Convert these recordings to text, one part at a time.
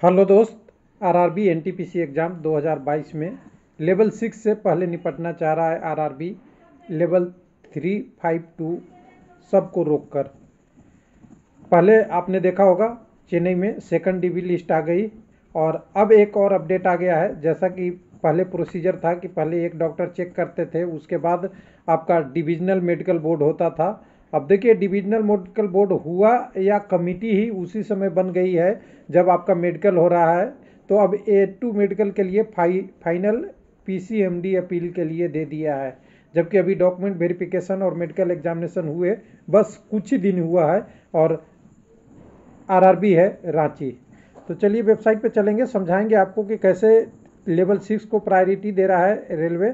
Hello दोस्त, RRB NTPC exam 2022 में level 6 से पहले निपटना चाह रहा है आरआरबी लेवल 3, 5, 2 सबको रोककर। पहले आपने देखा होगा चेन्नई में सेकंड डीबी लिस्ट आ गई और अब एक और अपडेट आ गया है। जैसा कि पहले प्रोसीजर था कि पहले एक डॉक्टर चेक करते थे, उसके बाद आपका डिविजनल मेडिकल बोर्ड होता था। अब देखिए डिविजनल मेडिकल बोर्ड हुआ या कमेटी ही उसी समय बन गई है जब आपका मेडिकल हो रहा है। तो अब A2 मेडिकल के लिए फाइनल PCMD अपील के लिए दे दिया है, जबकि अभी डॉक्यूमेंट वेरिफिकेशन और मेडिकल एग्जामिनेशन हुए बस कुछ ही दिन हुआ है और आरआरबी है रांची। तो चलिए वेबसाइट पे चलेंगे, समझाएंगे आपको कि कैसे लेवल 6 को प्रायोरिटी दे रहा है रेलवे।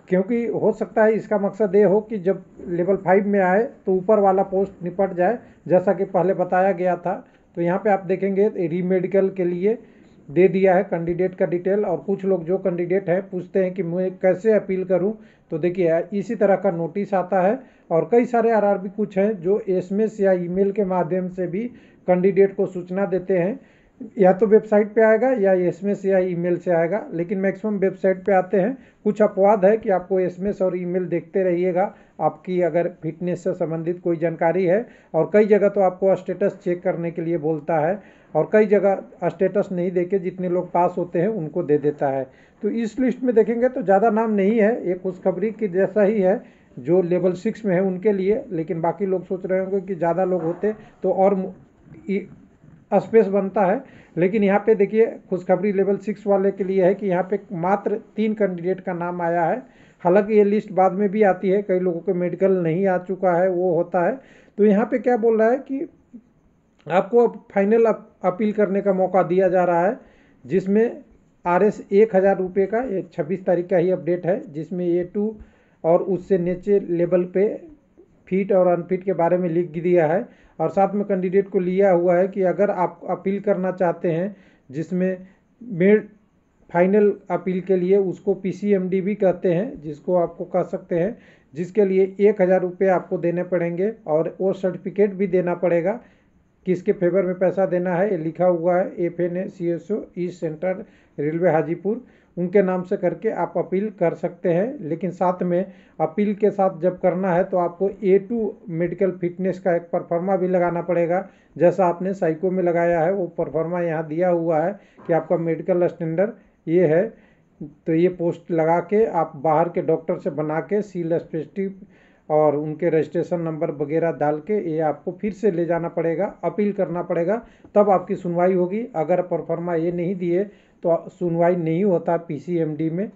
क्योंकि हो सकता है इसका मकसद ये हो कि जब लेवल 5 में आए तो ऊपर वाला पोस्ट निपट जाए, जैसा कि पहले बताया गया था। तो यहाँ पे आप देखेंगे री मेडिकल के लिए दे दिया है कैंडिडेट का डिटेल, और कुछ लोग जो कैंडिडेट हैं पूछते हैं कि मैं कैसे अपील करूं। तो देखिए इसी तरह का नोटिस आता है और कई सारे आरआरबी कुछ हैं जो एसएमएस या ईमेल के माध्यम से भी कैंडिडेट को सूचना देते हैं। या तो वेबसाइट पे आएगा या एसएमएस या ईमेल से आएगा, लेकिन मैक्सिमम वेबसाइट पे आते हैं। कुछ अपवाद है कि आपको एसएमएस और ईमेल देखते रहिएगा आपकी अगर फिटनेस से संबंधित कोई जानकारी है। और कई जगह तो आपको स्टेटस चेक करने के लिए बोलता है और कई जगह स्टेटस नहीं देके जितने लोग पास होते हैं उनको दे देता है। तो इस लिस्ट में देखेंगे तो ज़्यादा नाम नहीं है, एक खुशखबरी की जैसा ही है जो लेवल 6 में है उनके लिए। लेकिन बाकी लोग सोच रहे होंगे कि ज़्यादा लोग होते तो और स्पेस बनता है। लेकिन यहाँ पे देखिए खुशखबरी लेवल 6 वाले के लिए है कि यहाँ पे मात्र 3 कैंडिडेट का नाम आया है। हालांकि ये लिस्ट बाद में भी आती है, कई लोगों के मेडिकल नहीं आ चुका है वो होता है। तो यहाँ पे क्या बोल रहा है कि आपको फाइनल अपील करने का मौका दिया जा रहा है, जिसमें RS 1000 रुपये का, ये 26 तारीख का ही अपडेट है, जिसमें A2 और उससे नीचे लेवल पे फिट और अनफिट के बारे में लिख दिया है। और साथ में कैंडिडेट को लिया हुआ है कि अगर आप अपील करना चाहते हैं, जिसमें मेड फाइनल अपील के लिए उसको PCMD भी कहते हैं, जिसको आपको कह सकते हैं, जिसके लिए 1000 रुपये आपको देने पड़ेंगे और वो सर्टिफिकेट भी देना पड़ेगा। किसके फेवर में पैसा देना है ये लिखा हुआ है, FNA CSO east central railway Hajipur, उनके नाम से करके आप अपील कर सकते हैं। लेकिन साथ में अपील के साथ जब करना है तो आपको A2 मेडिकल फिटनेस का एक परफॉर्मा भी लगाना पड़ेगा, जैसा आपने साइको में लगाया है वो परफॉर्मा यहाँ दिया हुआ है कि आपका मेडिकल स्टैंडर्ड ये है। तो ये पोस्ट लगा के आप बाहर के डॉक्टर से बना के सील स्पेसिफिक और उनके रजिस्ट्रेशन नंबर वगैरह डाल के ये आपको फिर से ले जाना पड़ेगा, अपील करना पड़ेगा, तब आपकी सुनवाई होगी। अगर परफॉर्मा ये नहीं दिए तो सुनवाई नहीं होता PCMD में।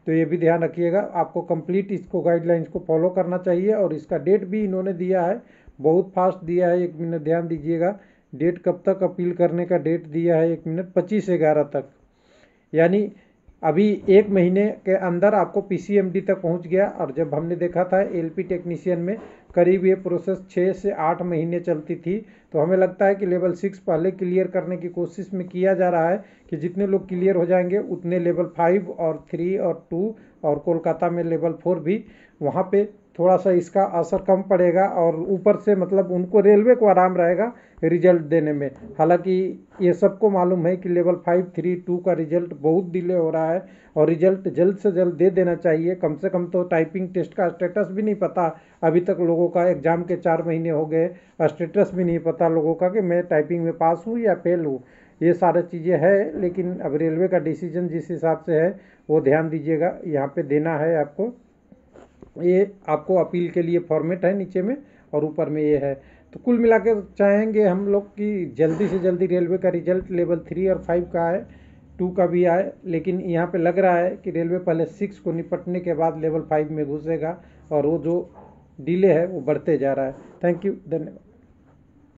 तो ये भी ध्यान रखिएगा, आपको कंप्लीट इसको गाइडलाइंस को फॉलो करना चाहिए। और इसका डेट भी इन्होंने दिया है, बहुत फास्ट दिया है, 1 मिनट ध्यान दीजिएगा। डेट कब तक अपील करने का डेट दिया है, 1 मिनट 25/11 तक, यानी अभी 1 महीने के अंदर आपको PCMD तक पहुंच गया। और जब हमने देखा था LP टेक्नीशियन में करीब ये प्रोसेस 6 से 8 महीने चलती थी। तो हमें लगता है कि लेवल 6 पहले क्लियर करने की कोशिश में किया जा रहा है कि जितने लोग क्लियर हो जाएंगे उतने लेवल 5 और 3 और 2 और कोलकाता में लेवल 4 भी, वहाँ पे थोड़ा सा इसका असर कम पड़ेगा और ऊपर से मतलब उनको रेलवे को आराम रहेगा रिजल्ट देने में। हालांकि ये सबको मालूम है कि लेवल 5, 3, 2 का रिजल्ट बहुत डिले हो रहा है और रिजल्ट जल्द से जल्द दे देना चाहिए। कम से कम तो टाइपिंग टेस्ट का स्टेटस भी नहीं पता अभी तक लोगों का, एग्ज़ाम के 4 महीने हो गए, स्टेटस भी नहीं पता लोगों का कि मैं टाइपिंग में पास हूँ या फेल हूँ। ये सारी चीज़ें हैं, लेकिन अब रेलवे का डिसीजन जिस हिसाब से है वो ध्यान दीजिएगा। यहाँ पे देना है आपको, ये आपको अपील के लिए फॉर्मेट है नीचे में और ऊपर में ये है। तो कुल मिला के चाहेंगे हम लोग कि जल्दी से जल्दी रेलवे का रिजल्ट लेवल 3 और 5 का आए, 2 का भी आए। लेकिन यहाँ पे लग रहा है कि रेलवे पहले 6 को निपटने के बाद लेवल 5 में घुसेगा और वो जो डिले है वो बढ़ते जा रहा है। थैंक यू, धन्यवाद।